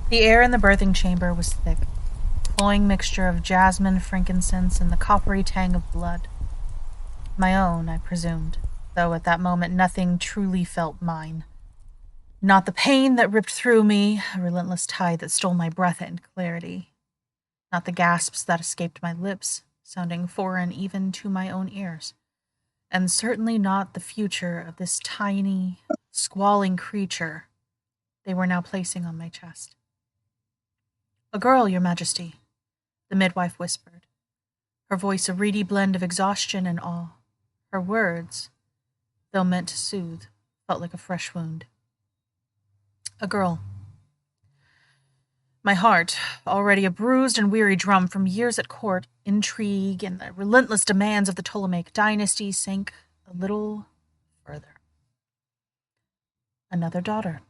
The air in the birthing chamber was thick, cloying mixture of jasmine, frankincense, and the coppery tang of blood. My own, I presumed, though at that moment nothing truly felt mine. Not the pain that ripped through me, a relentless tide that stole my breath and clarity. Not the gasps that escaped my lips, sounding foreign even to my own ears. And certainly not the future of this tiny, squalling creature they were now placing on my chest. A girl, Your Majesty, the midwife whispered, her voice a reedy blend of exhaustion and awe. Her words, though meant to soothe, felt like a fresh wound. A girl. My heart, already a bruised and weary drum from years at court, intrigue, and the relentless demands of the Ptolemaic dynasty, sank a little further. Another daughter.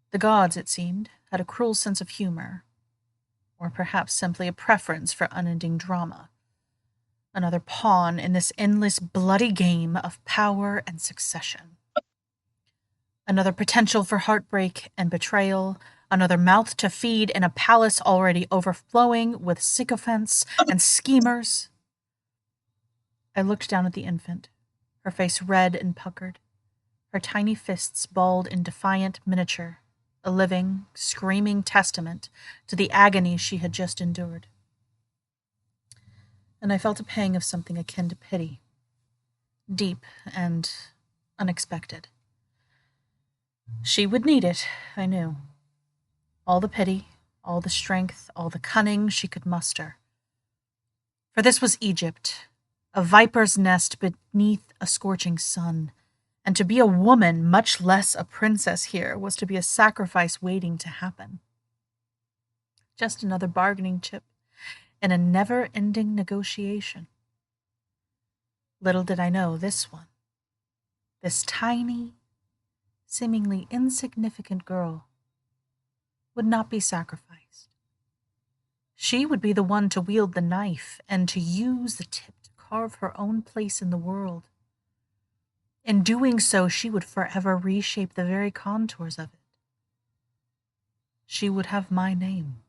The gods, it seemed, had a cruel sense of humor, or perhaps simply a preference for unending drama. Another pawn in this endless bloody game of power and succession. Another potential for heartbreak and betrayal, another mouth to feed in a palace already overflowing with sycophants and schemers. I looked down at the infant, her face red and puckered, her tiny fists balled in defiant miniature, a living, screaming testament to the agony she had just endured. And I felt a pang of something akin to pity, deep and unexpected. She would need it, I knew. All the pity, all the strength, all the cunning she could muster. For this was Egypt, a viper's nest beneath a scorching sun, and to be a woman, much less a princess here, was to be a sacrifice waiting to happen. Just another bargaining chip in a never-ending negotiation. Little did I know this one, this tiny, seemingly insignificant girl, would not be sacrificed. She would be the one to wield the knife and to use the tip to carve her own place in the world. In doing so, she would forever reshape the very contours of it. She would have my name.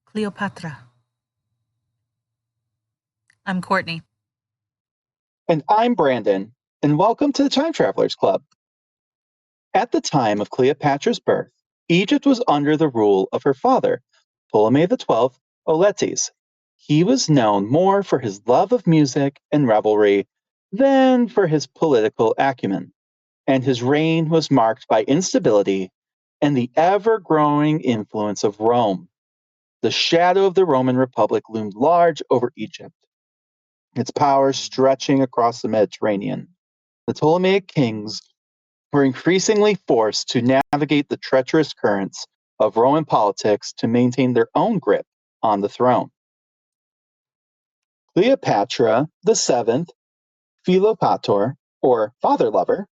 Cleopatra. I'm Courtney. And I'm Brandon, and welcome to the Time Travelers Club. At the time of Cleopatra's birth, Egypt was under the rule of her father, Ptolemy XII Auletes. He was known more for his love of music and revelry than for his political acumen, and his reign was marked by instability and the ever-growing influence of Rome. The shadow of the Roman Republic loomed large over Egypt, its power stretching across the Mediterranean. The Ptolemaic kings were increasingly forced to navigate the treacherous currents of Roman politics to maintain their own grip on the throne. Cleopatra the Seventh, Philopator, or father lover,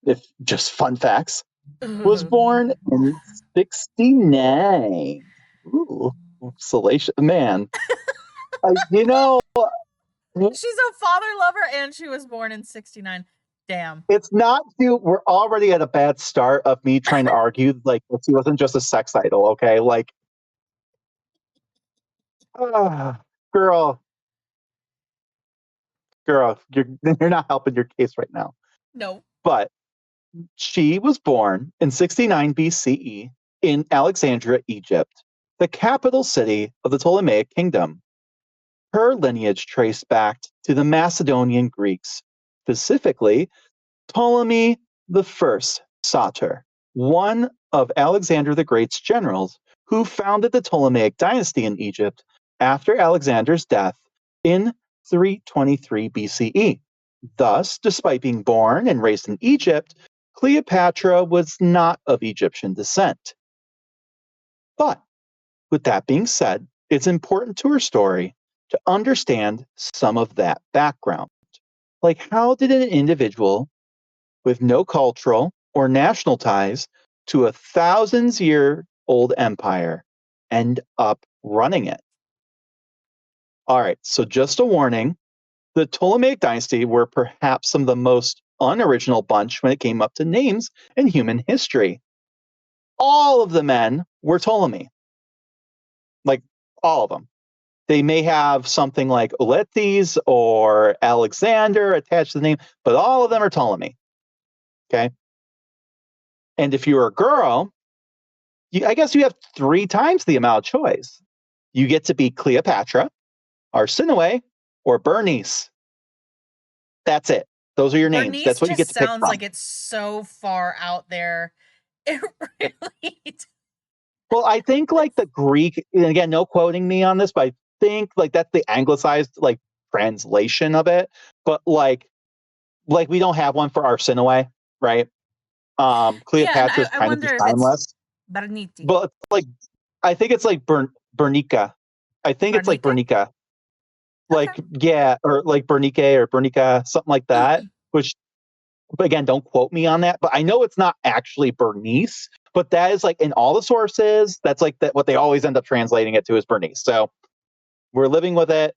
if just fun facts, was born in 69. Ooh, salacious man. I, you know, She's a father lover and she was born in 69. Damn. it's not too. We're already at a bad start of me trying to argue like she wasn't just a sex idol, okay? Like, girl, you're you're not helping your case right now. No. But she was born in 69 BCE in Alexandria, Egypt, the capital city of the Ptolemaic kingdom. Her lineage traced back to the Macedonian Greeks, specifically Ptolemy the First Soter, one of Alexander the Great's generals who founded the Ptolemaic dynasty in Egypt after Alexander's death in 323 BCE. Thus, despite being born and raised in Egypt, Cleopatra was not of Egyptian descent. But with that being said, it's important to her story to understand some of that background. Like, how did an individual with no cultural or national ties to a thousands-year-old empire end up running it? All right, so just a warning. The Ptolemaic dynasty were perhaps some of the most unoriginal bunch when it came up to names in human history. all of the men were Ptolemy. Like all of them. They may have something like Oletes or Alexander attached to the name, but all of them are Ptolemy. Okay. And if you're a girl, I guess you have 3 times the amount of choice. You get to be Cleopatra, Arsinoe, or Bernice. That's it. Those are your names. Bernice That's what you just get to pick sounds from. like it's so far out there. It really does. Well, I think like the Greek, and again, no quoting me on this, but I think like that's the anglicized like translation of it. But like we don't have one for Arsinoe, right? Yeah, and Cleopatra is I kind of wonder just if it's timeless. Berniti. But it's like I think it's like Bernica. I think it's like Bernike? Bernica. Okay. Like yeah, or like Bernice or Bernica, something like that. Which again, don't quote me on that, but I know it's not actually Bernice. But that is like in all the sources, that's like that what they always end up translating it to is Bernice. So we're living with it.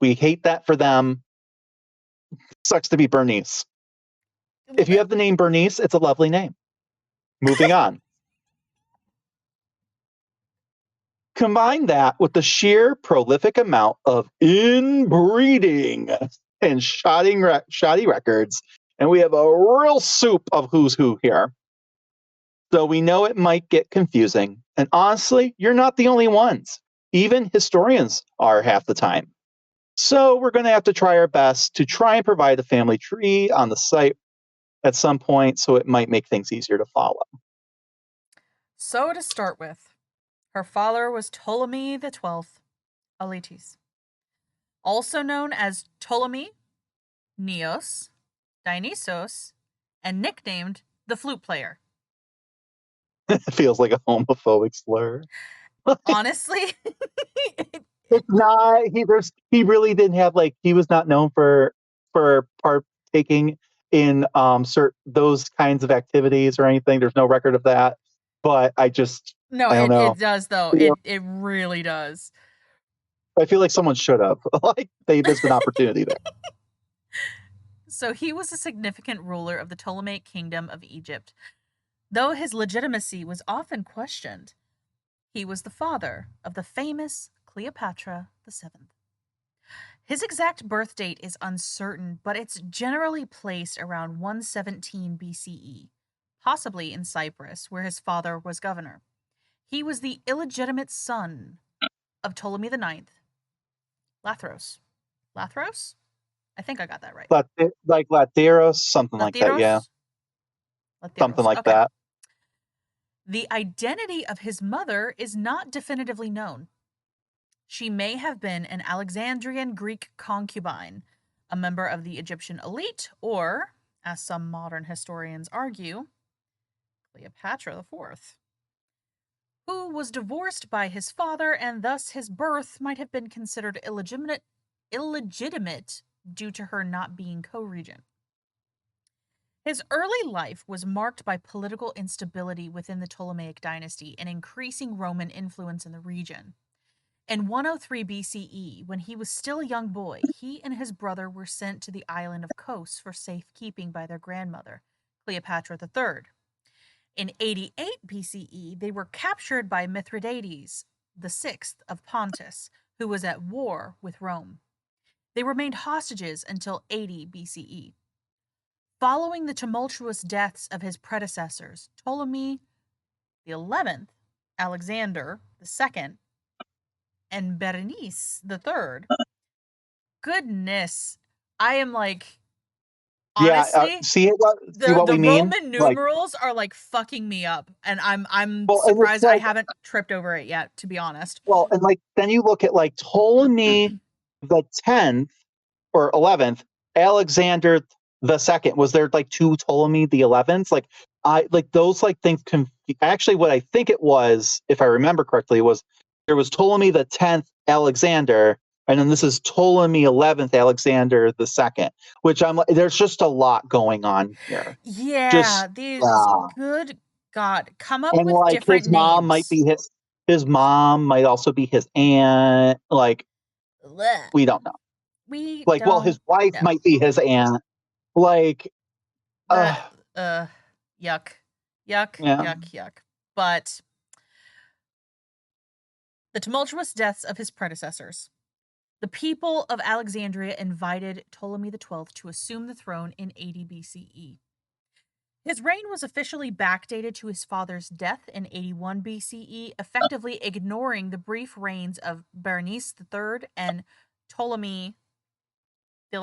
We hate that for them. Sucks to be Bernice. A little If you bit. have the name Bernice, it's a lovely name. Moving on. Combine that with the sheer prolific amount of inbreeding and shoddy records, and we have a real soup of who's who here. So we know it might get confusing. And honestly, you're not the only ones. Even historians are half the time. So we're going to have to try our best to try and provide a family tree on the site at some point, so it might make things easier to follow. So to start with, her father was Ptolemy the 12th, Aletes, also known as Ptolemy, Neos, Dionysos, and nicknamed the flute player. It feels like a homophobic slur. Honestly, It's not. He really didn't have like he was not known for partaking in those kinds of activities or anything. There's no record of that. But I no, don't it know. does though. You know, It really does. I feel like someone should have. Like they missed an opportunity there. So he was a significant ruler of the Ptolemaic kingdom of Egypt, though his legitimacy was often questioned. He was the father of the famous Cleopatra VII. His exact birth date is uncertain, but it's generally placed around 117 BCE, possibly in Cyprus, where his father was governor. He was the illegitimate son of Ptolemy IX, Lathros. Lathros? I think I got that right. Like Lateros, something like that. Yeah, Lathyrus? something Lathyrus. like Okay. that. The identity of his mother is not definitively known. She may have been an Alexandrian Greek concubine, a member of the Egyptian elite, or, as some modern historians argue, Cleopatra IV, who was divorced by his father and thus his birth might have been considered illegitimate due to her not being co-regent. His early life was marked by political instability within the Ptolemaic dynasty and increasing Roman influence in the region. In 103 BCE, when he was still a young boy, he and his brother were sent to the island of Kos for safekeeping by their grandmother, Cleopatra III. In 88 BCE, they were captured by Mithridates VI of Pontus, who was at war with Rome. They remained hostages until 80 BCE. Following the tumultuous deaths of his predecessors, Ptolemy XI, Alexander II, and Berenice III, goodness, I am like, Yeah. honestly, See what the we mean? Roman Like, numerals are like fucking me up, and I'm well, and it's surprised I like, haven't tripped over it yet, to be honest. well, and like then you look at like Ptolemy the 10th or 11th, Alexander the second. Was there like 2 Ptolemy the 11th? Like I like those like things. Actually, what I think it was, if I remember correctly, was there was Ptolemy the 10th Alexander, and then this is Ptolemy 11th Alexander the second. Which I'm like, there's just a lot going on here. Yeah, Just these, good God, come up and with like different names. his mom might also be his aunt. Like Blech. we don't know. We Like, well, his don't wife know. might be his aunt. Like, That, uh, yuck. Yuck, yeah. yuck, yuck. But the tumultuous deaths of his predecessors. The people of Alexandria invited Ptolemy XII to assume the throne in 80 BCE. His reign was officially backdated to his father's death in 81 BCE, effectively ignoring the brief reigns of Berenice III and Ptolemy XI.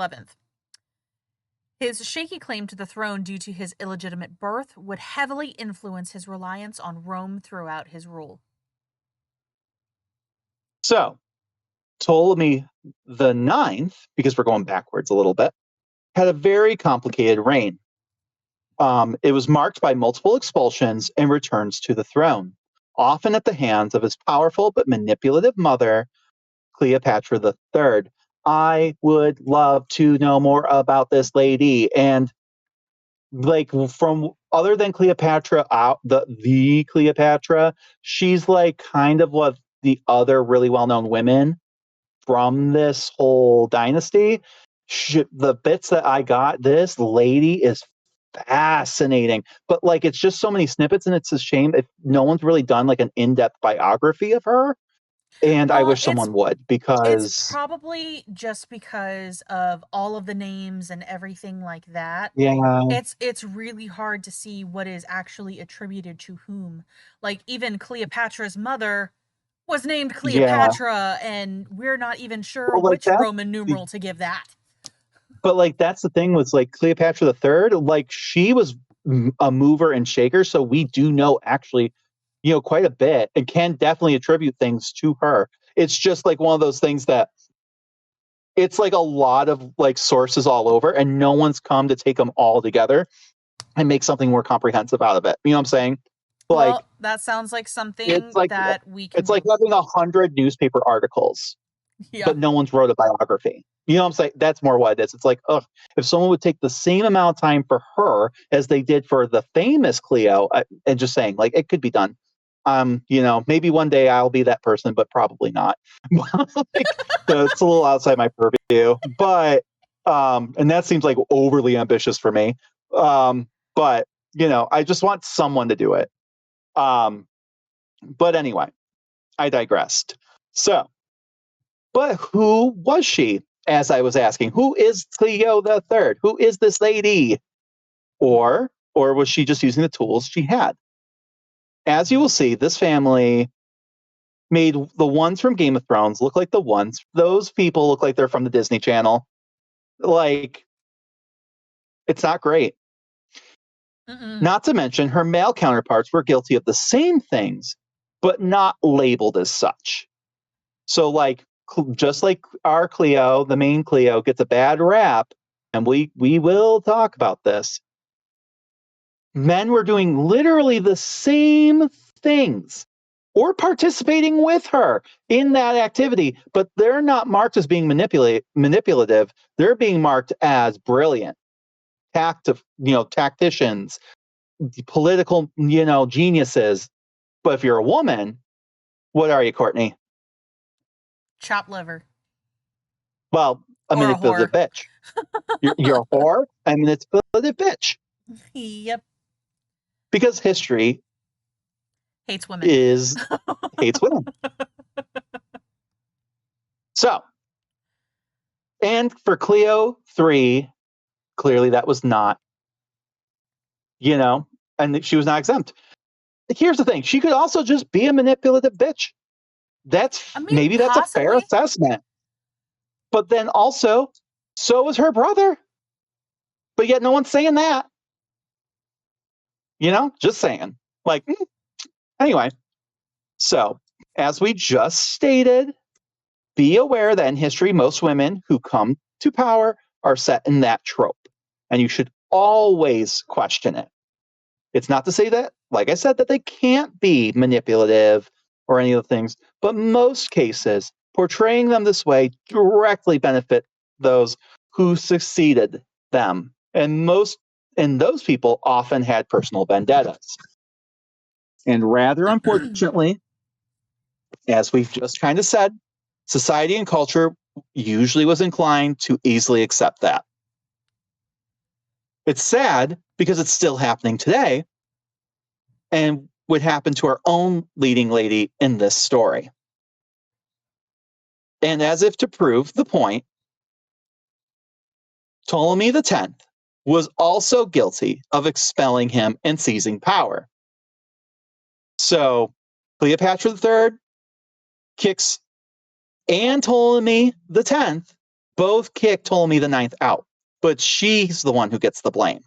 His shaky claim to the throne due to his illegitimate birth would heavily influence his reliance on Rome throughout his rule. So, Ptolemy the Ninth, because we're going backwards a little bit, had a very complicated reign. It was marked by multiple expulsions and returns to the throne, often at the hands of his powerful but manipulative mother, Cleopatra III. I would love to know more about this lady. And like from other than Cleopatra out the Cleopatra, she's like kind of what the other really well-known women from this whole dynasty. The bits that I got, this lady is fascinating, but like it's just so many snippets, and it's a shame if no one's really done like an in-depth biography of her. And I Well, wish it's someone would, it's because probably just because of all of the names and everything like that. yeah, It's really hard to see what is actually attributed to whom. Like even Cleopatra's mother was named yeah. Cleopatra, and we're not even sure Well, like which that. Roman numeral to give that. But like that's the thing with like Cleopatra the Third. Like she was a mover and shaker, so we do know actually, quite a bit, and can definitely attribute things to her. It's just like one of those things that it's like a lot of like sources all over, and no one's come to take them all together and make something more comprehensive out of it. You know what I'm saying? Like Well, that sounds like it's something like that we can it's like do. having 100 newspaper articles Yeah. but no one's wrote a biography. You know what I'm saying? That's more what it is. It's like, ugh, if someone would take the same amount of time for her as they did for the famous Cleo, and just saying, like, it could be done. Maybe one day I'll be that person, but probably not. Like, it's a little outside my purview, but and that seems like overly ambitious for me. But I just want someone to do it. But anyway, I digressed. So, but who was she? As I was asking, who is Cleo the Third? Who is this lady? Or was she just using the tools she had? As you will see, this family made the ones from Game of Thrones look like the ones. Those people look like they're from the Disney Channel. Like, it's not great. Mm-mm. Not to mention, her male counterparts were guilty of the same things, but not labeled as such. So, like, just like our Cleo, the main Cleo, gets a bad rap, and we will talk about this. Men were doing literally the same things or participating with her in that activity, but they're not marked as being manipulative. They're being marked as brilliant, tacticians, political, geniuses. But if you're a woman, what are you, Courtney? Chop liver Well, a or a whore. manipulative bitch. You're a whore and manipulative bitch. Yep. Because history Hates women. is hates women. So, and for Cleo 3, clearly that was not, and she was not exempt. Here's the thing. She could also just be a manipulative bitch. I mean, Maybe that's a fair possibly. assessment. But then also, so was her brother. But yet no one's saying that. Just saying. Like, anyway. So, as we just stated, be aware that in history, most women who come to power are set in that trope. And you should always question it. It's not to say that, like I said, that they can't be manipulative or any of the things, but most cases, portraying them this way directly benefit those who succeeded them. And those people often had personal vendettas. And rather unfortunately, as we've just kind of said, society and culture usually was inclined to easily accept that. It's sad because it's still happening today. And would happen to our own leading lady in this story. And as if to prove the point, Ptolemy X was also guilty of expelling him and seizing power. So Cleopatra III kicks and Ptolemy X both kick Ptolemy IX out, but she's the one who gets the blame.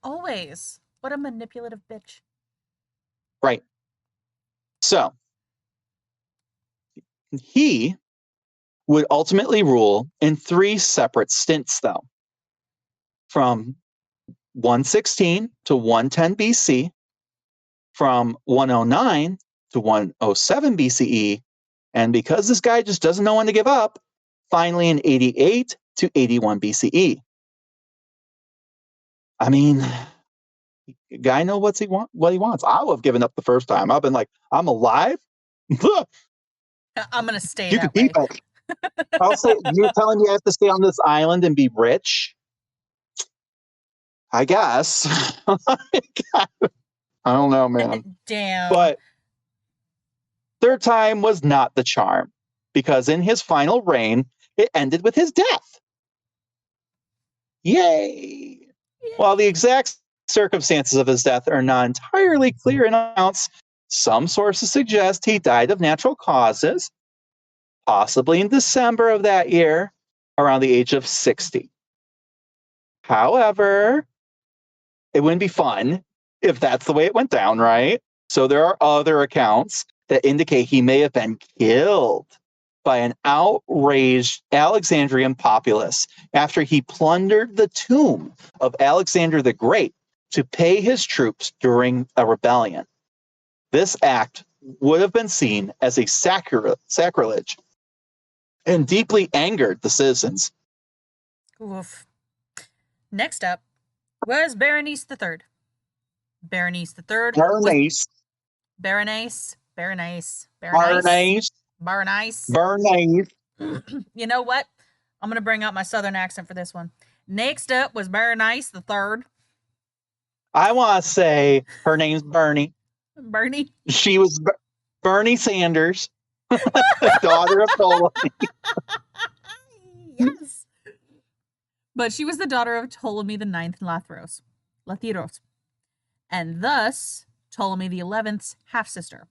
Always. What a manipulative bitch. Right. So he would ultimately rule in 3 separate stints, though, from 116 to 110 BC, from 109 to 107 BCE, and because this guy just doesn't know when to give up, finally in 88 to 81 BCE. I mean, guy know what he wants. I would have given up the first time. I've been like, I'm alive. I'm gonna stay You can that keep way. it. I'll say, you're telling me I have to stay on this island and be rich? I guess. I don't know, man. Damn. But third time was not the charm, because in his final reign, it ended with his death. Yay! While the exact circumstances of his death are not entirely clear in amounts, some sources suggest he died of natural causes, possibly in December of that year, around the age of 60. However, it wouldn't be fun if that's the way it went down, right? So there are other accounts that indicate he may have been killed by an outraged Alexandrian populace after he plundered the tomb of Alexander the Great to pay his troops during a rebellion. This act would have been seen as a sacrilege and deeply angered the citizens. Oof. Next up was Berenice III. Berenice III was Bernays, Berenice. Bernays, Berenice. Bernays. You know what? I'm gonna bring out my southern accent for this one. Next up was Berenice III. I want to say her name's Bernie. Bernie. She was Bernie Sanders, daughter of Ptolemy. Yes. But she was the daughter of Ptolemy IX Lathyrus, and thus Ptolemy XI's half sister.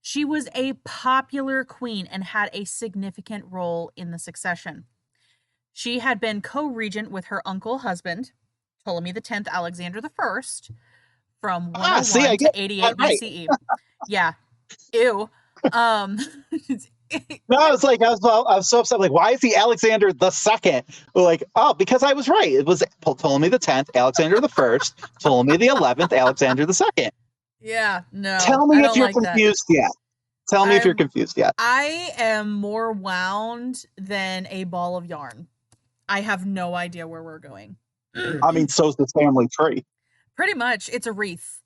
She was a popular queen and had a significant role in the succession. She had been co-regent with her uncle husband, Ptolemy X Alexander I, from 101 I to get 88 that right. BCE. Yeah. Ew. Um No, I was so upset. Like, why is he Alexander the Second? Like, oh, because I was right. It was Ptolemy the 10th, Alexander the First, Ptolemy the 11th, Alexander the Second. Yeah, no. Tell I me if don't you're like that. confused yet. Tell me if you're confused yet. I am more wound than a ball of yarn. I have no idea where we're going. I mean, so's this family tree. Pretty much, it's a wreath,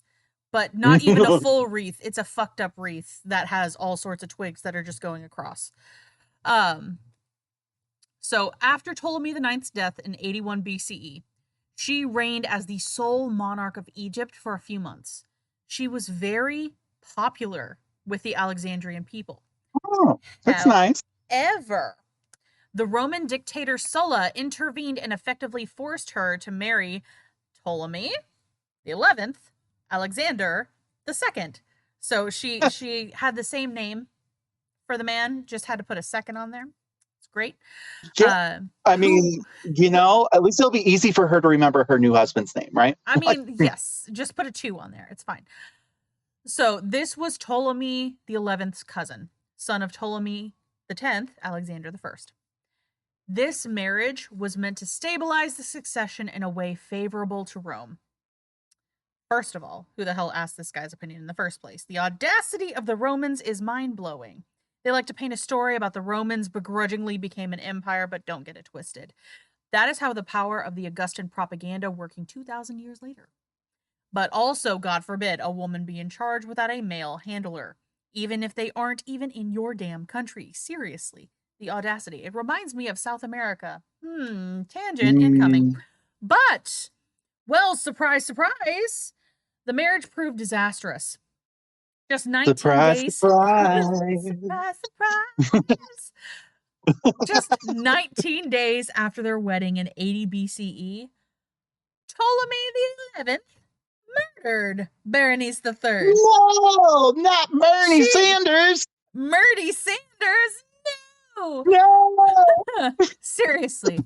but not even a full wreath. It's a fucked up wreath that has all sorts of twigs that are just going across. So after Ptolemy IX's death in 81 BCE, she reigned as the sole monarch of Egypt for a few months. She was very popular with the Alexandrian people. Oh, that's nice. However, the Roman dictator Sulla intervened and effectively forced her to marry Ptolemy the 11th, Alexander the 2nd. So she had the same name for the man, just had to put a second on there. It's great. Yeah. I mean, at least it'll be easy for her to remember her new husband's name, right? I mean, yes, just put a 2 on there. It's fine. So this was Ptolemy the 11th's cousin, son of Ptolemy the 10th, Alexander the 1st. This marriage was meant to stabilize the succession in a way favorable to Rome. First of all, who the hell asked this guy's opinion in the first place? The audacity of the Romans is mind-blowing. They like to paint a story about the Romans begrudgingly became an empire, but don't get it twisted. That is how the power of the Augustan propaganda working 2,000 years later. But also, God forbid, a woman be in charge without a male handler, even if they aren't even in your damn country. Seriously, the audacity. It reminds me of South America. Tangent incoming. But, well, surprise, surprise, the marriage proved disastrous. Just 19 Surprise, days. surprise. Surprise, surprise. Just 19 days after their wedding in 80 BCE, Ptolemy the 11th murdered Berenice the Third. No, not Bernie She Sanders. Murdy Sanders. No. No, Seriously.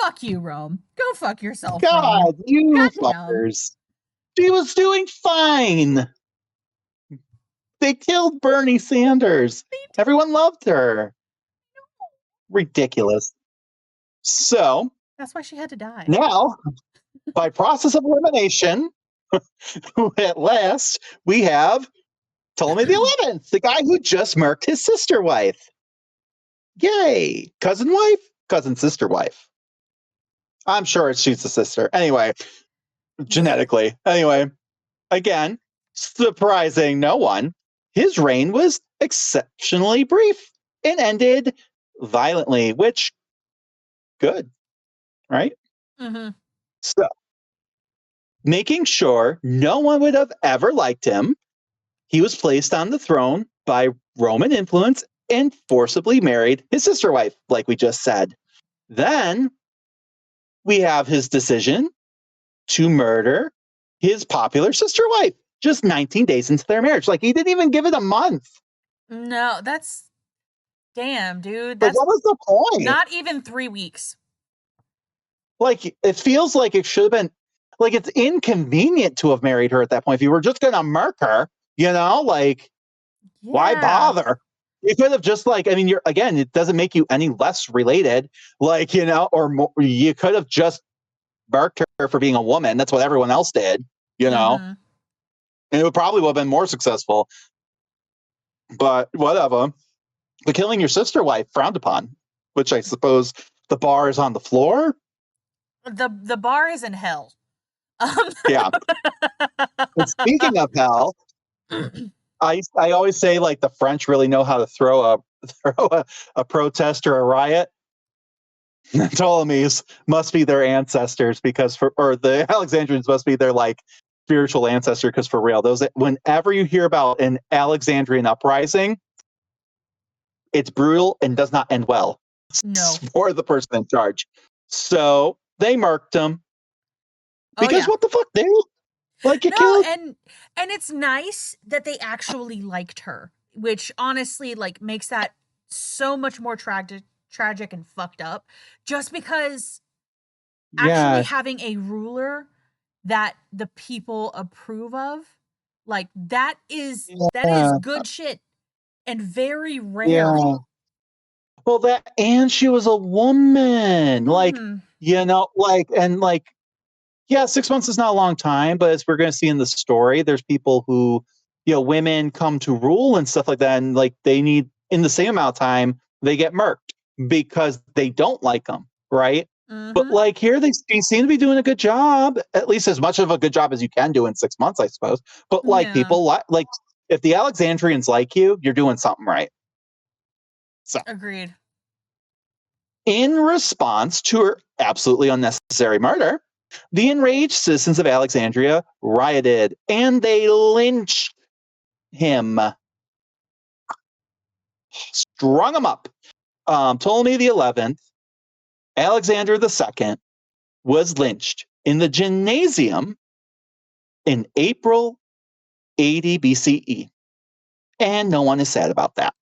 Fuck you, Rome. Go fuck yourself, Rome. God, you Goddamn. fuckers. She was doing fine. They killed Bernie Sanders. Everyone loved her. Ridiculous. So That's why she had to die. now, by process of elimination, at last, we have Ptolemy the 11th, the guy who just murked his sister wife. Yay! Cousin wife? Cousin sister wife. I'm sure she's a sister. Anyway, genetically. Anyway, again, surprising no one, his reign was exceptionally brief and ended violently, which, good, right? Mm-hmm. So, making sure no one would have ever liked him, he was placed on the throne by Roman influence and forcibly married his sister wife, like we just said. Then we have his decision to murder his popular sister wife just 19 days into their marriage. Like, he didn't even give it a month. No, that's damn, dude. Like, That's what was the point? not even 3 weeks. Like, it feels like it should have been, like, it's inconvenient to have married her at that point. If you were just going to murk her, like, why bother? You could have just, like, I mean, it doesn't make you any less related, like, or more, you could have just murked her for being a woman. That's what everyone else did, Mm-hmm. and it probably would have been more successful. But whatever. But killing your sister wife, frowned upon, which I suppose the bar is on the floor. The bar is in hell. Yeah. And speaking of hell, I always say, like, the French really know how to throw a protest or a riot. Ptolemies must be their ancestors or the Alexandrians must be their, like, spiritual ancestor, because for real, whenever you hear about an Alexandrian uprising, it's brutal and does not end well. No. For the person in charge. So they marked him. Because what the fuck, dude? Like, you killed. and it's nice that they actually liked her, which honestly, like, makes that so much more tragic and fucked up. Just because actually having a ruler that the people approve of, like, that is good shit and very rare. Yeah. Well, and she was a woman. Mm-hmm. Yeah, 6 months is not a long time, but as we're going to see in the story, there's people who, women come to rule and stuff like that, and, like, they need, in the same amount of time, they get murked because they don't like them, right? Mm-hmm. But, like, here they seem to be doing a good job, at least as much of a good job as you can do in 6 months, I suppose. But, like, people, like, if the Alexandrians like you, you're doing something right. So, agreed. in response to her absolutely unnecessary murder, the enraged citizens of Alexandria rioted and they lynched him, strung him up. Ptolemy the 11th, Alexander the 2nd, was lynched in the gymnasium in April 80 BCE. And no one is sad about that.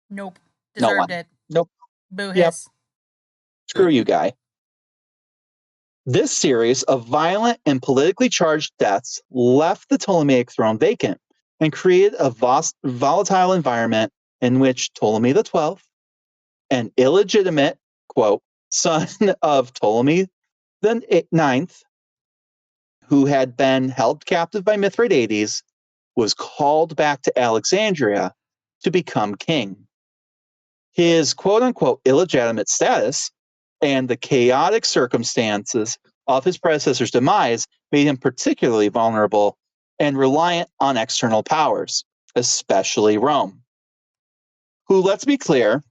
Nope. No Deserved one. it. Nope. Boo Yep. hiss. Screw you, guy. This series of violent and politically charged deaths left the Ptolemaic throne vacant and created a volatile environment in which Ptolemy XII, an illegitimate, quote, son of Ptolemy the Ninth, who had been held captive by Mithridates, was called back to Alexandria to become king. His quote unquote illegitimate status and the chaotic circumstances of his predecessor's demise made him particularly vulnerable and reliant on external powers, especially Rome, who, let's be clear,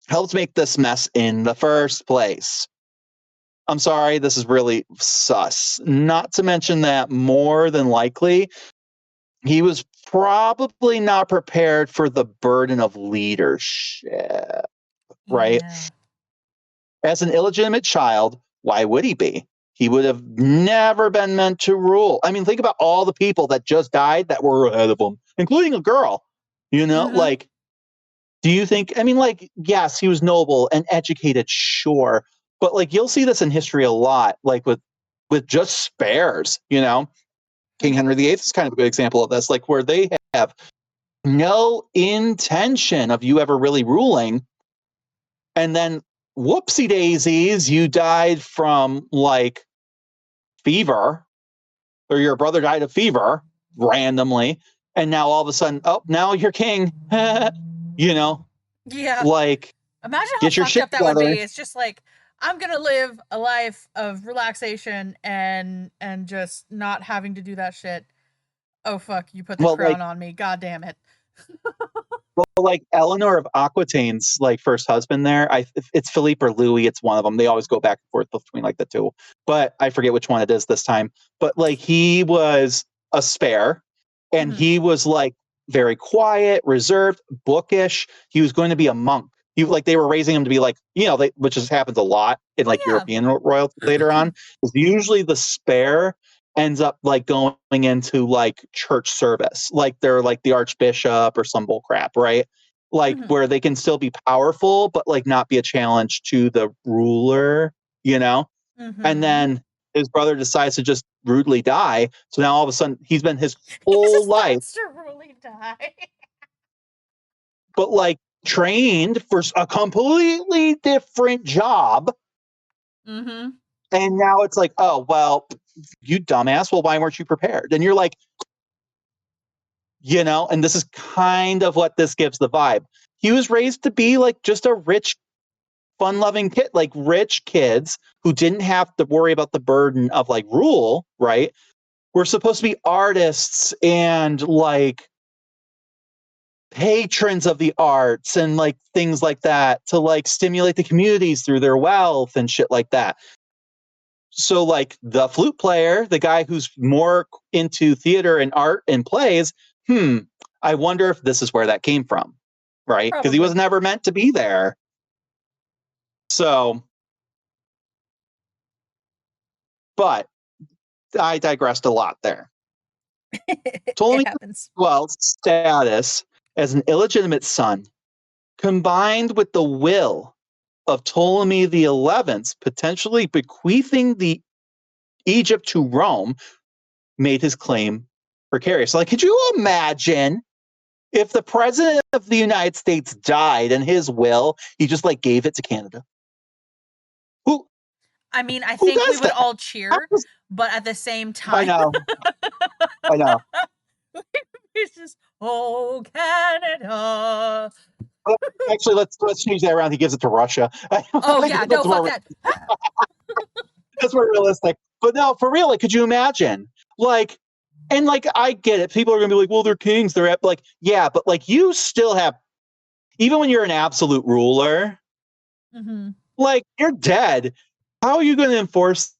helped make this mess in the first place. I'm sorry, this is really sus. Not to mention that more than likely, he was probably not prepared for the burden of leadership, right? Yeah. As an illegitimate child, why would he be? He would have never been meant to rule. I mean, think about all the people that just died that were ahead of him, including a girl. Mm-hmm. Like, do you think, I mean, like, yes, he was noble and educated, sure. But like you'll see this in history a lot, like with just spares, King Mm-hmm. Henry VIII is kind of a good example of this, like where they have no intention of you ever really ruling. And then whoopsie daisies, you died from like fever, or your brother died of fever randomly. And now all of a sudden, oh, now you're king. Yeah. Like, Imagine how get your fucked shit up that would together. be. It's just like I'm gonna live a life of relaxation and just not having to do that shit. Oh fuck, you put the Well, crown on me. God damn it. like Eleanor of Aquitaine's like first husband there, it's Philippe or Louis, it's one of them. They always go back and forth between like the two, but I forget which one it is this time. But like he was a spare, and Mm-hmm. he was like very quiet, reserved, bookish. He was going to be a monk. They were raising him to be like, which just happens a lot in like Oh European royalty later on. Is usually the spare ends up like going into like church service, like they're like the archbishop or some bull crap, right? Like Mm-hmm. where they can still be powerful, but like not be a challenge to the ruler, you know? And Mm-hmm. then his brother decides to just rudely die. So now all of a sudden he's been his He whole life, decides to really die. but like trained for a completely different job. Mm-hmm. And now it's like, oh, well, you dumbass. Well, why weren't you prepared? And you're like, and this is kind of what this gives the vibe. He was raised to be like just a rich, fun loving kid, like rich kids who didn't have to worry about the burden of like rule, right? We're supposed to be artists and like patrons of the arts and like things like that to like stimulate the communities through their wealth and shit like that. So like the flute player, the guy who's more into theater and art and plays, I wonder if this is where that came from, right? Because he was Probably. never meant to be there. So, but I digressed a lot there. It Ptolemy's happens. status as an illegitimate son, combined with the will of Ptolemy the 11th, potentially bequeathing the Egypt to Rome, made his claim precarious. Like, could you imagine if the president of the United States died and his will, he just like gave it to Canada? Who I mean, I who think we does would that? all cheer, but at the same I time, know, I know. it's just, oh, Canada. Actually, let's change that around. He gives it to Russia. Oh, yeah, no, fuck that. That's more realistic. But no, for real, like, could you imagine? Like, and like, I get it. People are gonna be like, well, they're kings. They're like, yeah, but like, you still have, even when you're an absolute ruler, Mm-hmm. like, you're dead. How are you going to enforce,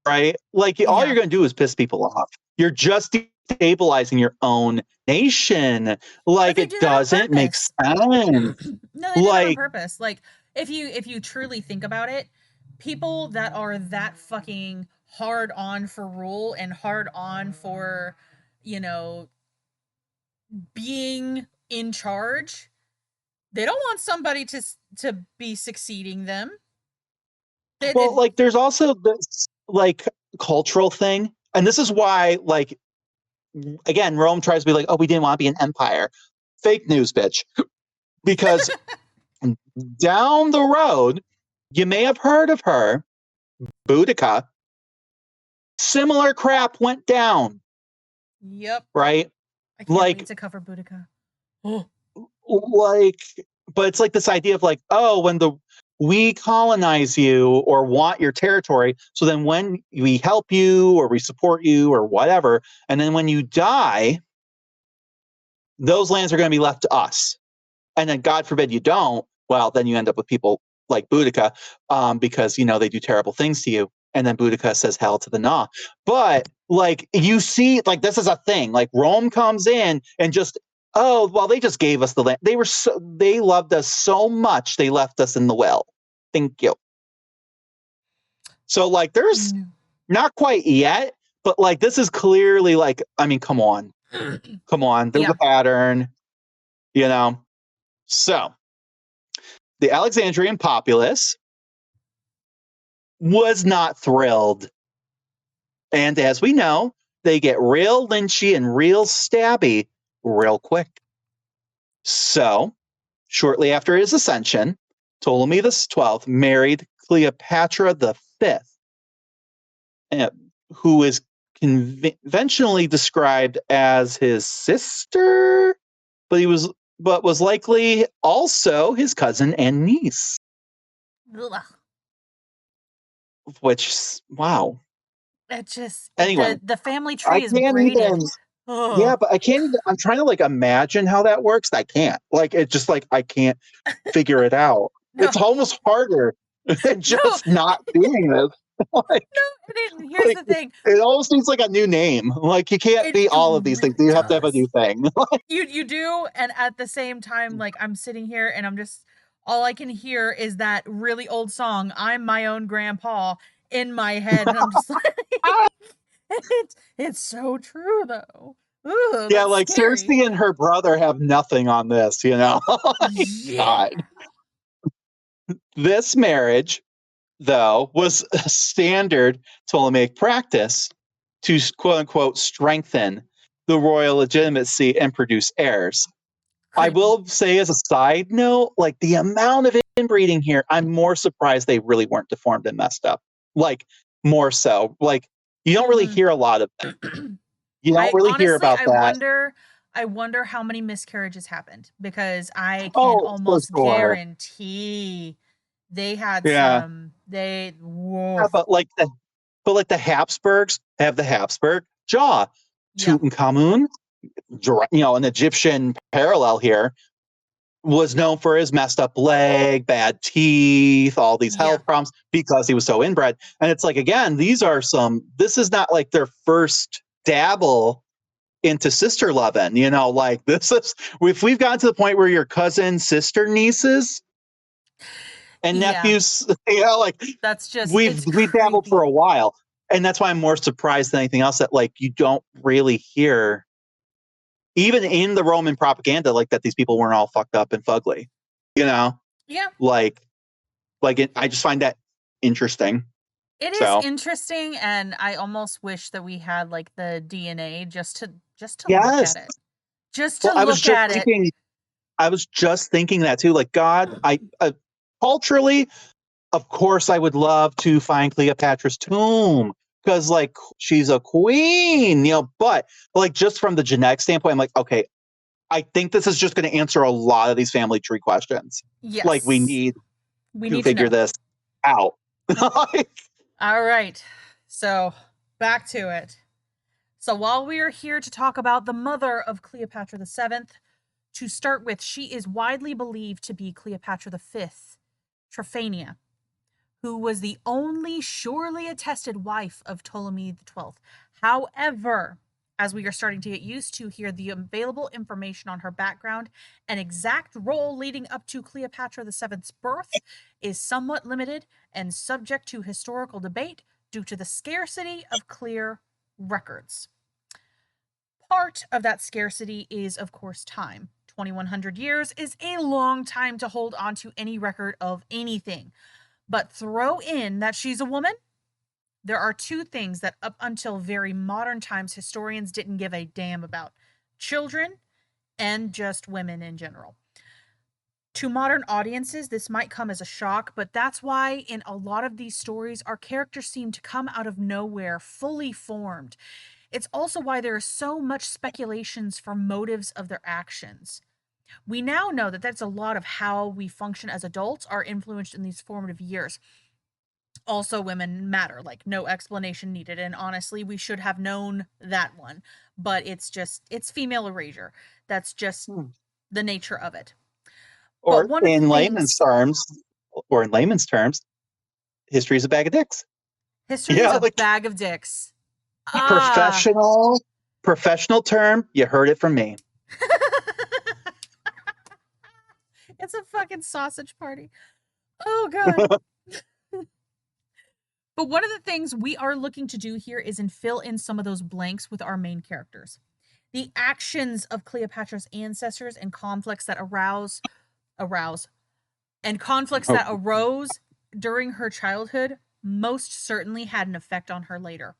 right? Like, all you're Yeah. going to do is piss people off. You're just destabilizing your own nation. Or Like, they it do that on doesn't make purpose. sense. No, they do that on Like, purpose. Like if you truly think about it, people that are that fucking hard on for rule and hard on for, you know, being in charge, they don't want somebody to be succeeding them. well, like, there's also this, like, cultural thing. And this is why, like, again, Rome tries to be like, oh, we didn't want to be an empire. Fake news, bitch. Because down the road, you may have heard of her, Boudica. Similar crap went down, Yep. right? I can't wait Like, to cover Boudica. Oh. like, but it's like this idea of like, oh, when we colonize you or want your territory, so then when we help you or we support you or whatever, and then when you die, those lands are going to be left to us. And then God forbid you don't, well, then you end up with people like Boudica, because they do terrible things to you. and then Boudica says hell to the nah. But like you see, like this is a thing. Like Rome comes in and just they just gave us the land. They loved us so much they left us in the well. Thank you. So like there's not quite yet, but like this is clearly like, I mean, come on. Come on. There's Yeah. a pattern, you know. So the Alexandrian populace was not thrilled. And as we know, they get real lynchy and real stabby real quick. So, shortly after his ascension, Ptolemy XII married Cleopatra V, who is conventionally described as his sister, but was likely also his cousin and niece. Ugh. Which, wow. It just Anyway, the family I tree is can't braided. even. Yeah, Oh but I can't even. I'm trying to like imagine how that works. I can't. Like it's just like I can't figure it out. no, It's almost harder than no, just not being this. like, here's like the thing. it almost needs like a new name. Like you can't It be all of these things. really You have to have a new does. thing. You do, and at the same time, like I'm sitting here and I'm just all I can hear is that really old song, "I'm My Own Grandpa," in my head, and I'm just like, it's so true though. Ooh, Yeah, that's like scary. Cersei and her brother have nothing on this. Like, Yeah. God, this marriage though, was a standard Ptolemaic practice to quote unquote strengthen the royal legitimacy and produce heirs. I Creepy. will say, as a side note, like the amount of inbreeding here, I'm more surprised they really weren't deformed and messed up. Like, more so. Like, you don't really Mm. hear a lot of that. You don't I really hear honestly, about that. I wonder how many miscarriages happened because I can Oh, for almost sure. guarantee they had Yeah. some. They Yeah, woof. but like the Habsburgs have the Habsburg jaw. Yeah, Tutankhamun, an Egyptian parallel here, was known for his messed up leg, bad teeth, all these yeah, health problems because he was so inbred. And it's like, again, this is not like their first dabble into sister loving, like this is, if we've gotten to the point where your cousin, sister, nieces, and yeah. nephews, like That's just it's we've dabbled for creepy. a while. And that's why I'm more surprised than anything else that like you don't really hear even in the Roman propaganda, like that these people weren't all fucked up and fugly, you know, Yeah, like I just find that interesting. it is So interesting, and I almost wish that we had like the DNA just to look yes, at it, just to well, look at it. I was just thinking that too. Like God, I culturally, of course, I would love to find Cleopatra's tomb because like she's a queen, but like just from the genetic standpoint, I'm like, okay, I think this is just going to answer a lot of these family tree questions. Like we Yes, need we to need to figure know. this out. Like, All right, so back to it. So while we are here to talk about the mother of Cleopatra VII, to start with, she is widely believed to be Cleopatra V, Tryphania, who was the only surely attested wife of Ptolemy XII. However, as we are starting to get used to here, the available information on her background and exact role leading up to Cleopatra VII's birth is somewhat limited and subject to historical debate due to the scarcity of clear records. Part of that scarcity is, of course, time. 2100 years is a long time to hold on to any record of anything. But throw in that she's a woman, there are two things that up until very modern times historians didn't give a damn about: children and just women in general. To modern audiences, this might come as a shock, but that's why in a lot of these stories, our characters seem to come out of nowhere, fully formed. It's also why there is so much speculations for motives of their actions. We now know that that's a lot of how we function as adults are influenced in these formative years. Also, women matter, like no explanation needed, and honestly we should have known that one, but it's female erasure. That's just the nature of it. But or one of the in layman's things terms, or in layman's terms, history is a bag of dicks. History is Yeah, a like bag of dicks. Ah. professional term. You heard it from me. It's a fucking sausage party. Oh, God. But one of the things we are looking to do here is fill in some of those blanks with our main characters. The actions of Cleopatra's ancestors and conflicts that arouse, and conflicts Oh, that arose during her childhood most certainly had an effect on her later.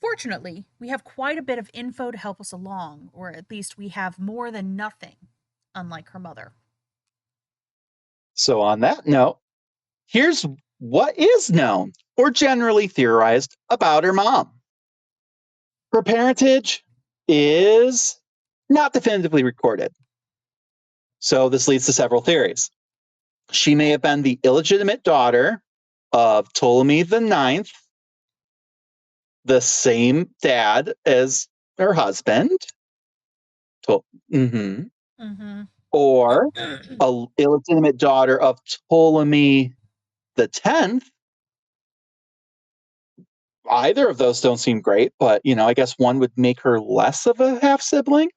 Fortunately, we have quite a bit of info to help us along, or at least we have more than nothing, unlike her mother. so on that note, here's what is known or generally theorized about her mom. Her parentage is not definitively recorded. So this leads to several theories. She may have been the illegitimate daughter of Ptolemy the Ninth, the same dad as her husband, mm-hmm. Mm-hmm. Or a illegitimate daughter of Ptolemy the Tenth. Either of those don't seem great, but I guess one would make her less of a half sibling.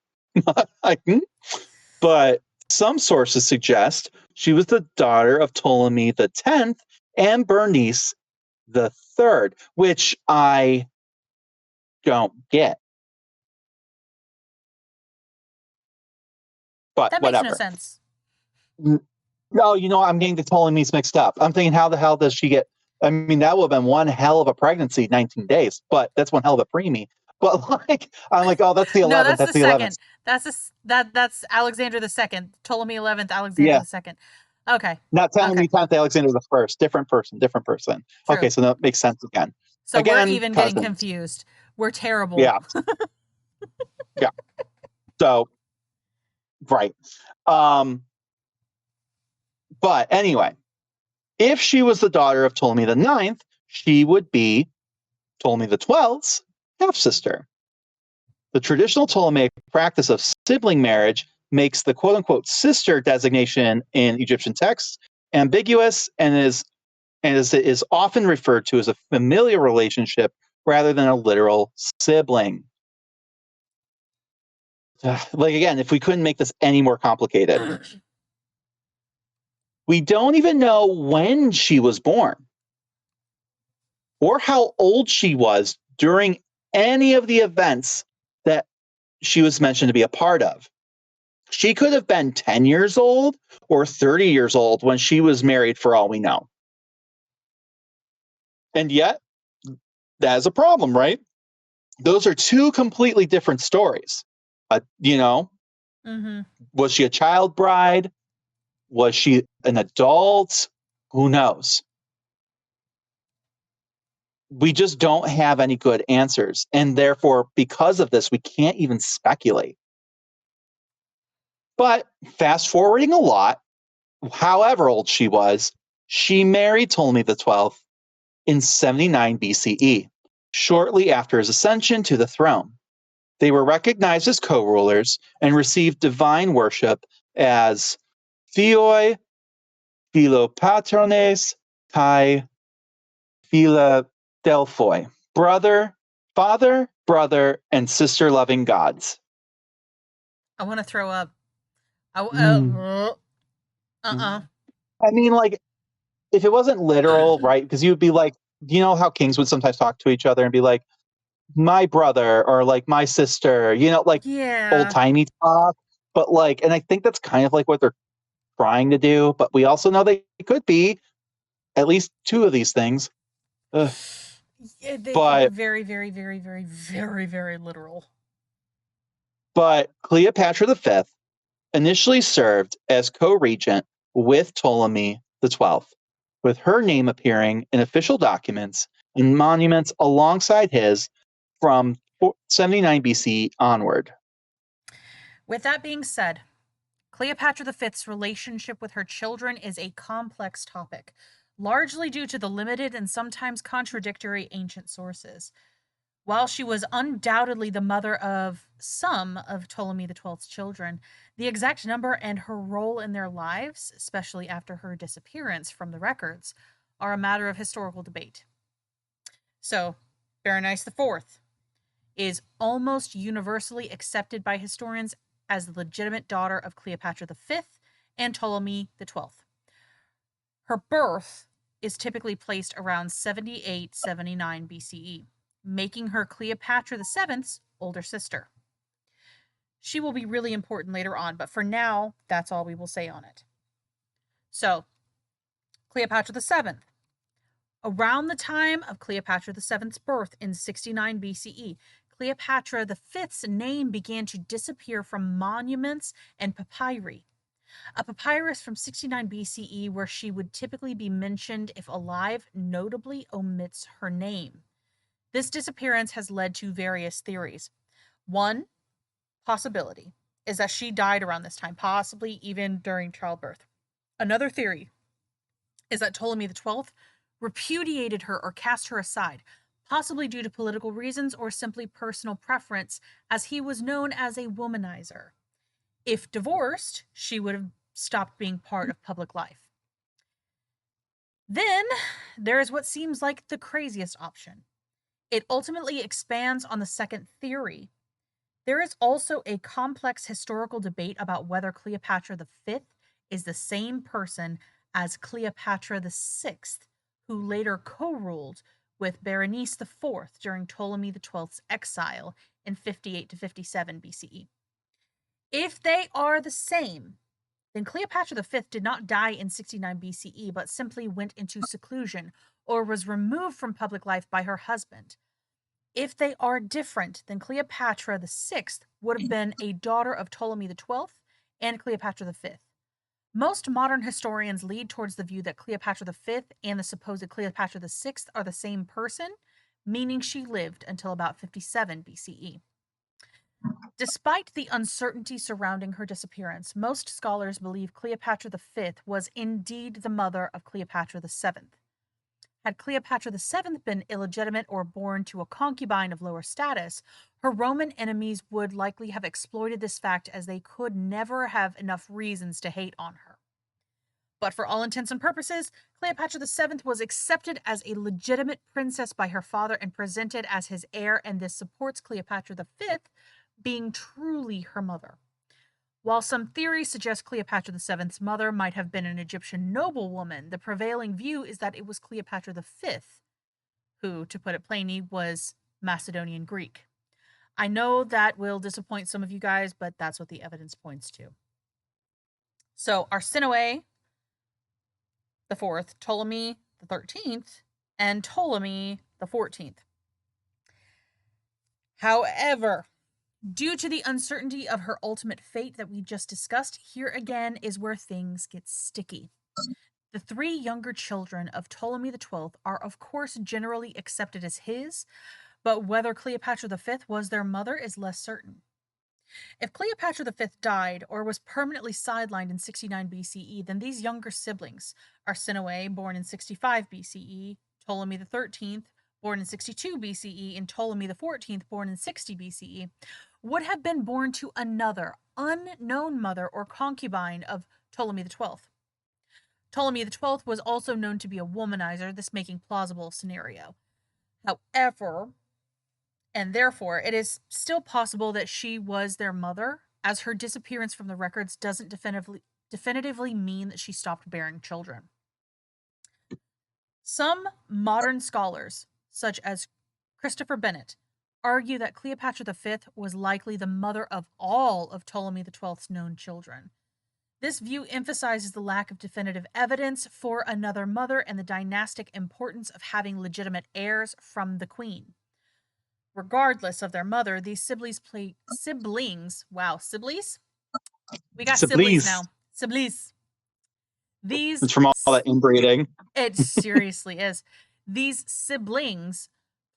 But some sources suggest she was the daughter of Ptolemy the Tenth and Bernice the Third, which I don't get. But That makes no whatever. sense. No, I'm getting the Ptolemies mixed up. I'm thinking, how the hell does she get? I mean, that would have been one hell of a pregnancy, 19 days, but that's one hell of a preemie. But I'm like, oh, that's the No, 11th. that's That's the the 11th. second. That's Alexander the Second, Ptolemy 11th, Alexander Yeah. the Second. Okay, Not telling okay, me 10th Alexander the First. Different person, different person. true. Okay, so that makes sense again. So we're Again, even getting cousins. confused. We're terrible. Yeah. Yeah. So, right. Um, but anyway, if she was the daughter of Ptolemy the Ninth, she would be Ptolemy the Twelfth's half sister. The traditional Ptolemaic practice of sibling marriage makes the quote unquote sister designation in Egyptian texts ambiguous and it is often referred to as a familial relationship rather than a literal sibling. Like again, if we couldn't make this any more complicated, we don't even know when she was born or how old she was during any of the events that she was mentioned to be a part of. She could have been 10 years old or 30 years old when she was married, for all we know. And yet, that is a problem, right? Those are two completely different stories. Mm-hmm. Was she a child bride? Was she an adult? Who knows? We just don't have any good answers. And therefore, because of this, we can't even speculate. But fast forwarding a lot, however old she was, she married Ptolemy the 12th in 79 BCE, shortly after his ascension to the throne. They were recognized as co-rulers and received divine worship as Theoi, Philopatrones, Kai, Philadelphoi, father, brother, and sister-loving gods. I want to throw up. Mm. Uh-uh. I mean, like, if it wasn't literal, right? Because you would be like, how kings would sometimes talk to each other and be like, my brother or like my sister, like old Yeah. timey talk. But like, and I think that's kind of like what they're trying to do. But we also know they could be at least two of these things. Ugh. Yeah, they could be But very, very, very, very, very, very literal. but Cleopatra V initially served as co-regent with Ptolemy the 12th, with her name appearing in official documents and monuments alongside his from 79 BC onward. With that being said, Cleopatra V's relationship with her children is a complex topic, largely due to the limited and sometimes contradictory ancient sources. While she was undoubtedly the mother of some of Ptolemy XII's children, the exact number and her role in their lives, especially after her disappearance from the records, are a matter of historical debate. So, Berenice IV is almost universally accepted by historians as the legitimate daughter of Cleopatra V and Ptolemy XII. Her birth is typically placed around 78-79 BCE, making her Cleopatra VII's older sister. She will be really important later on, but for now, that's all we will say on it. So, Cleopatra VII. Around the time of Cleopatra VII's birth in 69 BCE, Cleopatra V's name began to disappear from monuments and papyri. A papyrus from 69 BCE, where she would typically be mentioned if alive, notably omits her name. This disappearance has led to various theories. One possibility is that she died around this time, possibly even during childbirth. Another theory is that Ptolemy XII repudiated her or cast her aside, possibly due to political reasons or simply personal preference, as he was known as a womanizer. If divorced, she would have stopped being part of public life. Then there is what seems like the craziest option. It ultimately expands on the second theory. There is also a complex historical debate about whether Cleopatra V is the same person as Cleopatra VI, who later co-ruled with Berenice IV during Ptolemy XII's exile in 58 to 57 BCE. If they are the same, then Cleopatra V did not die in 69 BCE, but simply went into seclusion or was removed from public life by her husband. If they are different, then Cleopatra VI would have been a daughter of Ptolemy XII and Cleopatra V. Most modern historians lead towards the view that Cleopatra V and the supposed Cleopatra VI are the same person, meaning she lived until about 57 BCE. Despite the uncertainty surrounding her disappearance, most scholars believe Cleopatra V was indeed the mother of Cleopatra VII. Had Cleopatra VII been illegitimate or born to a concubine of lower status, her Roman enemies would likely have exploited this fact, as they could never have enough reasons to hate on her. But for all intents and purposes, Cleopatra VII was accepted as a legitimate princess by her father and presented as his heir, and this supports Cleopatra V being truly her mother. While some theories suggest Cleopatra VII's mother might have been an Egyptian noblewoman, the prevailing view is that it was Cleopatra V, who, to put it plainly, was Macedonian Greek. I know that will disappoint some of you guys, but that's what the evidence points to. So Arsinoe IV, Ptolemy XIII, and Ptolemy XIV. However, due to the uncertainty of her ultimate fate that we just discussed, here again is where things get sticky. The three younger children of Ptolemy XII are, of course, generally accepted as his, but whether Cleopatra V was their mother is less certain. If Cleopatra V died or was permanently sidelined in 69 BCE, then these younger siblings, Arsinoe, born in 65 BCE, Ptolemy XIII, born in 62 BCE, and Ptolemy XIV, born in 60 BCE, would have been born to another unknown mother or concubine of Ptolemy XII. Ptolemy XII was also known to be a womanizer, this making plausible scenario. However, and therefore, it is still possible that she was their mother, as her disappearance from the records doesn't definitively mean that she stopped bearing children. Some modern scholars, such as Christopher Bennett, argue that Cleopatra V was likely the mother of all of Ptolemy XII's known children. This view emphasizes the lack of definitive evidence for another mother and the dynastic importance of having legitimate heirs from the queen. Regardless of their mother, these siblings wow, siblings? We got siblings now. Siblings. It's from all that inbreeding. It seriously is. These siblings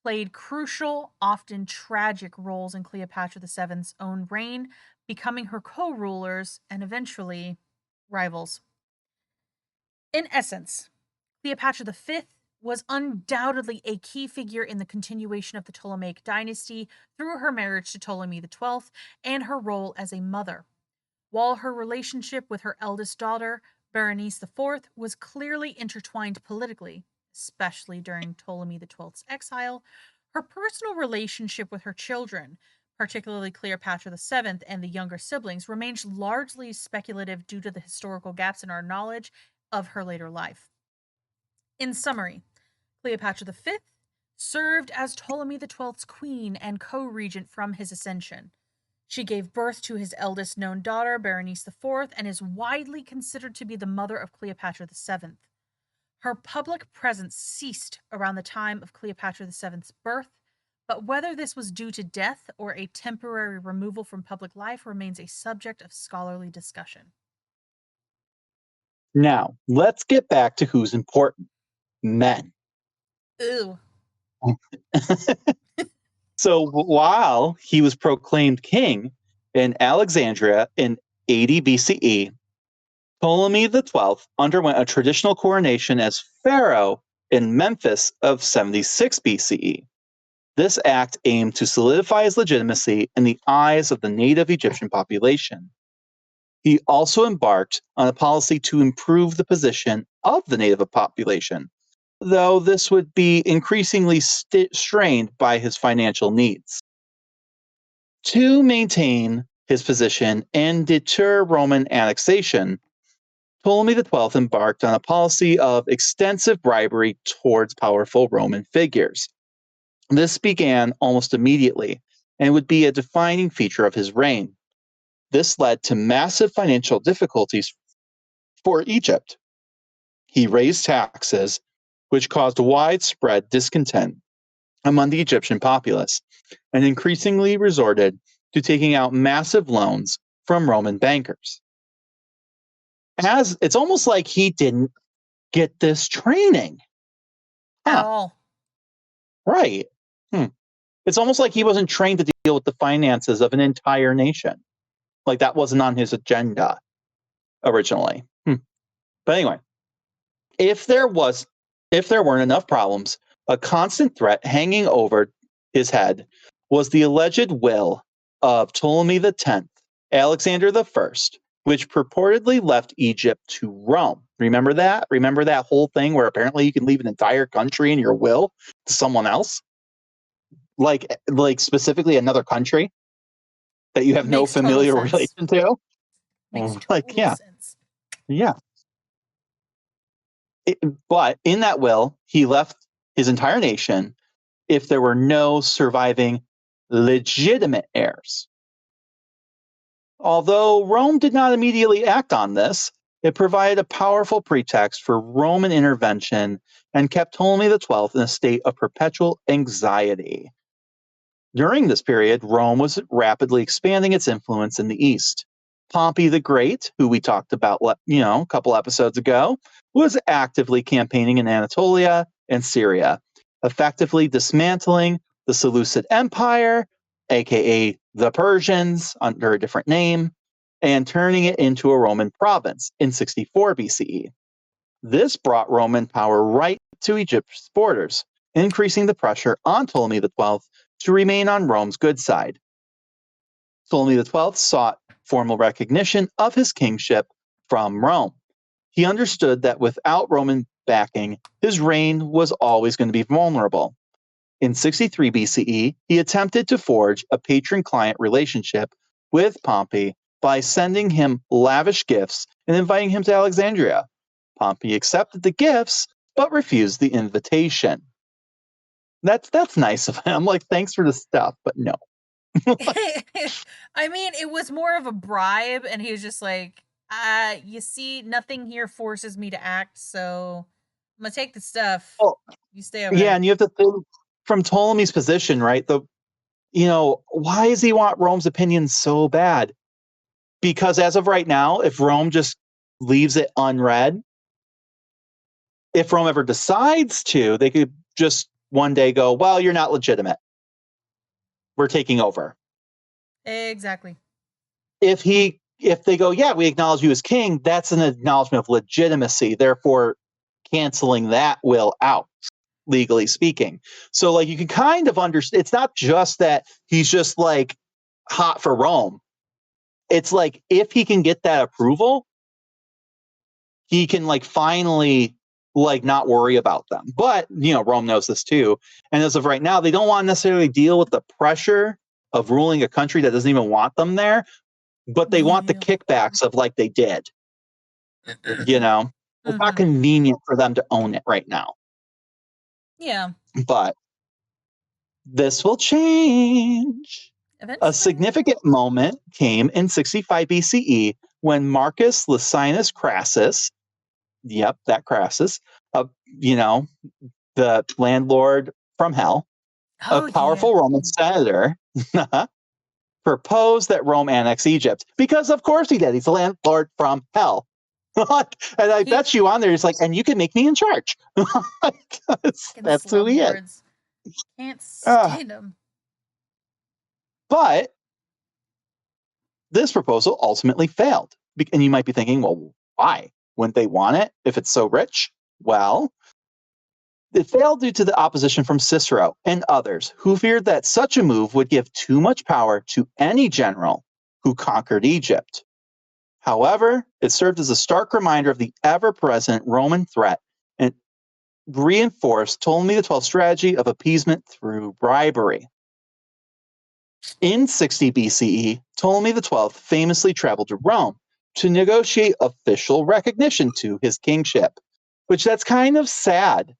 played crucial, often tragic roles in Cleopatra VII's own reign, becoming her co-rulers and eventually rivals. In essence, Cleopatra V was undoubtedly a key figure in the continuation of the Ptolemaic dynasty through her marriage to Ptolemy XII and her role as a mother. While her relationship with her eldest daughter, Berenice IV, was clearly intertwined politically, especially during Ptolemy XII's exile, her personal relationship with her children, particularly Cleopatra VII and the younger siblings, remains largely speculative due to the historical gaps in our knowledge of her later life. In summary, Cleopatra V served as Ptolemy XII's queen and co regent from his ascension. She gave birth to his eldest known daughter, Berenice IV, and is widely considered to be the mother of Cleopatra VII. Her public presence ceased around the time of Cleopatra VII's birth, but whether this was due to death or a temporary removal from public life remains a subject of scholarly discussion. Now, let's get back to who's important: men. Ooh. So while he was proclaimed king in Alexandria in 80 BCE, Ptolemy XII underwent a traditional coronation as pharaoh in Memphis of 76 BCE. This act aimed to solidify his legitimacy in the eyes of the native Egyptian population. He also embarked on a policy to improve the position of the native population, though this would be increasingly strained by his financial needs. To maintain his position and deter Roman annexation, Ptolemy XII embarked on a policy of extensive bribery towards powerful Roman figures. This began almost immediately and would be a defining feature of his reign. This led to massive financial difficulties for Egypt. He raised taxes, which caused widespread discontent among the Egyptian populace, and increasingly resorted to taking out massive loans from Roman bankers. As it's almost like he didn't get this training. At Huh. all. Right. It's almost like he wasn't trained to deal with the finances of an entire nation. Like that wasn't on his agenda originally. But anyway, if there weren't enough problems, a constant threat hanging over his head was the alleged will of Ptolemy X, Alexander I, which purportedly left Egypt to Rome. Remember that? Remember that whole thing where apparently you can leave an entire country in your will to someone else? Like specifically another country that you have no Makes total familiar sense. relation to? Makes Like, total sense. yeah. But in that will, he left his entire nation if there were no surviving legitimate heirs. Although Rome did not immediately act on this, it provided a powerful pretext for Roman intervention and kept Ptolemy XII in a state of perpetual anxiety. During this period, Rome was rapidly expanding its influence in the East. Pompey the Great, who we talked about, a couple episodes ago, was actively campaigning in Anatolia and Syria, effectively dismantling the Seleucid Empire, aka the Persians, under a different name, and turning it into a Roman province in 64 BCE. This brought Roman power right to Egypt's borders, increasing the pressure on Ptolemy XII to remain on Rome's good side. Ptolemy XII sought formal recognition of his kingship from Rome. He understood that without Roman backing, his reign was always going to be vulnerable. In 63 BCE, he attempted to forge a patron-client relationship with Pompey by sending him lavish gifts and inviting him to Alexandria. Pompey accepted the gifts, but refused the invitation. That's nice of him. Like, thanks for the stuff, but no. I mean, it was more of a bribe, and he was just like, you see, nothing here forces me to act, so I'm gonna take the stuff. Well, You stay over yeah, there. and you have to think from Ptolemy's position, right? Why does he want Rome's opinion so bad? Because as of right now, if Rome just leaves it unread, if Rome ever decides to, they could just one day go, well, you're not legitimate. We're taking over. Exactly. If they go, yeah, we acknowledge you as king, that's an acknowledgement of legitimacy, therefore canceling that will out, legally speaking. So like you can kind of understand, it's not just that he's just like hot for Rome. It's like if he can get that approval, he can like finally like not worry about them. But, Rome knows this too. And as of right now, they don't want to necessarily deal with the pressure of ruling a country that doesn't even want them there, but they want the Yeah. kickbacks of like they did. It's not convenient for them to own it right now. Yeah. But this will change. A Eventually. significant moment came in 65 BCE when Marcus Licinius Crassus, yep, that Crassus, the landlord from hell, a Oh, yeah. powerful Roman senator, proposed that Rome annex Egypt. Because of course he did. He's a landlord from hell. And I He bet you on there, he's like, and you can make me in charge. fucking That's who he is. slumlords. Can't Uh, stand him. but this proposal ultimately failed. And you might be thinking, well, why? Wouldn't they want it if it's so rich? Well, it failed due to the opposition from Cicero and others who feared that such a move would give too much power to any general who conquered Egypt. However, it served as a stark reminder of the ever-present Roman threat and reinforced Ptolemy XII's strategy of appeasement through bribery. In 60 BCE, Ptolemy XII famously traveled to Rome to negotiate official recognition to his kingship, which that's kind of sad,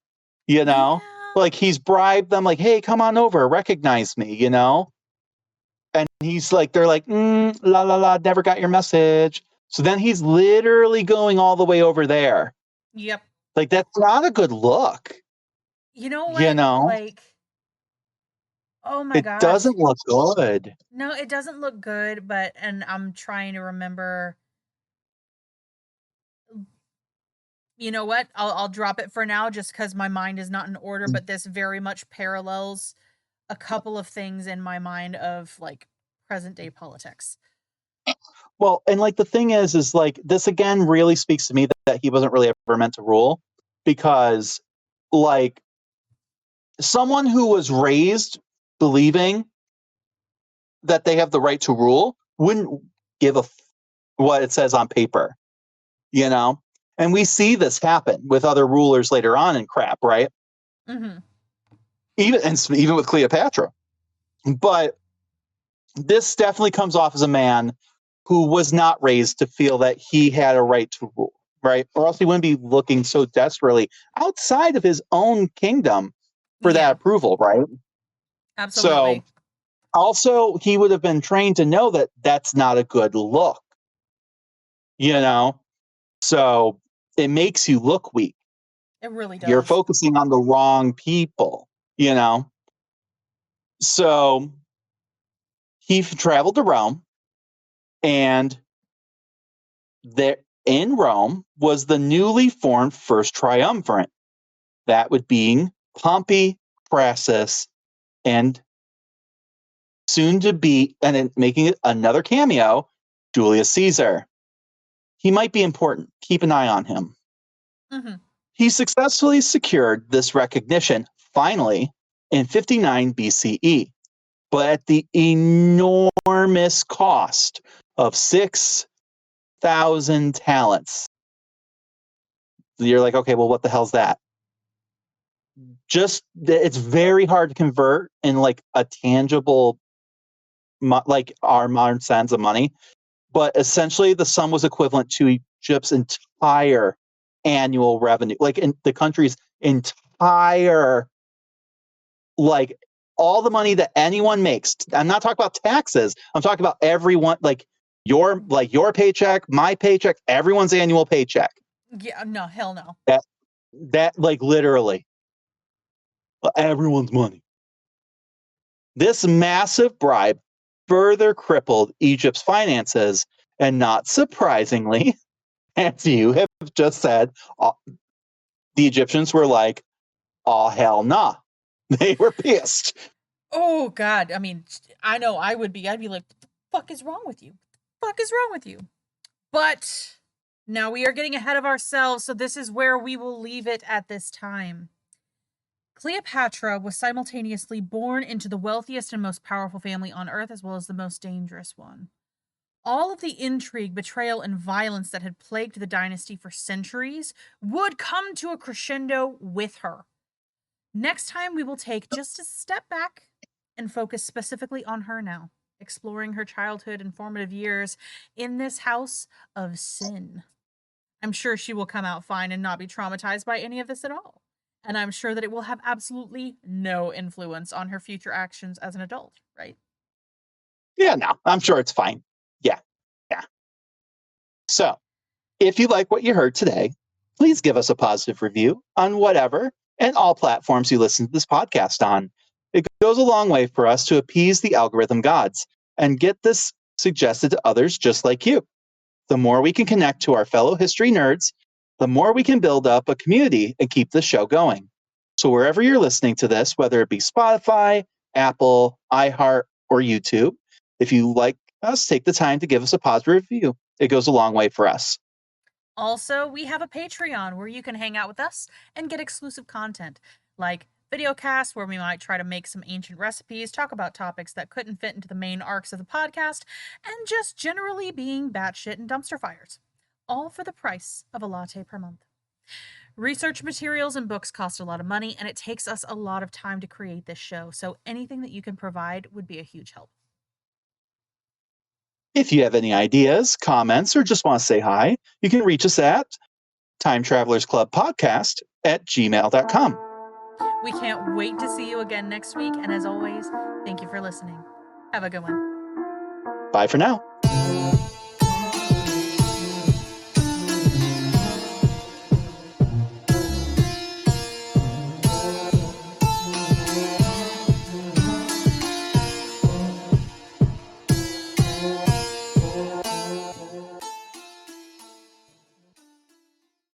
Yeah. Like he's bribed them, like, hey, come on over, recognize me, And he's like, they're like, la la la, never got your message. So then he's literally going all the way over there. Yep. Like, that's not a good look, You know you what? know? Like, oh my It gosh. doesn't look good. No, it doesn't look good, and I'm trying to remember. You know what? I'll drop it for now just because my mind is not in order, but this very much parallels a couple of things in my mind of like present day politics. Well, and like the thing is like this again really speaks to me that he wasn't really ever meant to rule because like someone who was raised believing that they have the right to rule wouldn't give what it says on paper, you know? And we see this happen with other rulers later on in crap, right? Mm-hmm. Even with Cleopatra. But this definitely comes off as a man who was not raised to feel that he had a right to rule, right? Or else he wouldn't be looking so desperately outside of his own kingdom for that Yeah, approval, right? So absolutely. also he would have been trained to know that that's not a good look, you know? So it makes you look weak. It really You're does. focusing on the wrong people, you know? So he traveled to Rome, and there in Rome was the newly formed first triumvirate. That would be Pompey, Crassus, and soon to be, and then making it another cameo, Julius Caesar. He might be important. Keep an eye on him. Mm-hmm. He successfully secured this recognition finally in 59 BCE, but at the enormous cost of 6,000 talents. You're like, okay, well, what the hell's that? Just it's very hard to convert in like a tangible, like our modern sense of money. But essentially, the sum was equivalent to Egypt's entire annual revenue, like in the country's entire, like all the money that anyone makes. I'm not talking about taxes. I'm talking about everyone, like your paycheck, my paycheck, everyone's annual paycheck. Yeah, no, hell no. That like literally everyone's money. This massive bribe further crippled Egypt's finances, and not surprisingly, as you have just said, the Egyptians were like, "Oh hell nah!" They were pissed. Oh God. I mean, I know I would be. I'd be like, what the fuck is wrong with you? What the fuck is wrong with you? But now we are getting ahead of ourselves, so this is where we will leave it at this time. Cleopatra was simultaneously born into the wealthiest and most powerful family on earth, as well as the most dangerous one. All of the intrigue, betrayal, and violence that had plagued the dynasty for centuries would come to a crescendo with her. Next time, we will take just a step back and focus specifically on her now, exploring her childhood and formative years in this house of sin. I'm sure she will come out fine and not be traumatized by any of this at all. And I'm sure that it will have absolutely no influence on her future actions as an adult, right? Yeah, no, I'm sure it's fine. Yeah, yeah. So, if you like what you heard today, please give us a positive review on whatever and all platforms you listen to this podcast on. It goes a long way for us to appease the algorithm gods and get this suggested to others just like you. The more we can connect to our fellow history nerds, the more we can build up a community and keep the show going. So, wherever you're listening to this, whether it be Spotify, Apple, iHeart, or YouTube, if you like us, take the time to give us a positive review. It goes a long way for us. Also, we have a Patreon where you can hang out with us and get exclusive content like video casts where we might try to make some ancient recipes, talk about topics that couldn't fit into the main arcs of the podcast, and just generally being batshit and dumpster fires. All for the price of a latte per month. Research materials and books cost a lot of money, and it takes us a lot of time to create this show, so anything that you can provide would be a huge help. If you have any ideas, comments, or just want to say hi, you can reach us at timetravelersclubpodcast@gmail.com. We can't wait to see you again next week, and as always, thank you for listening. Have a good one. Bye for now.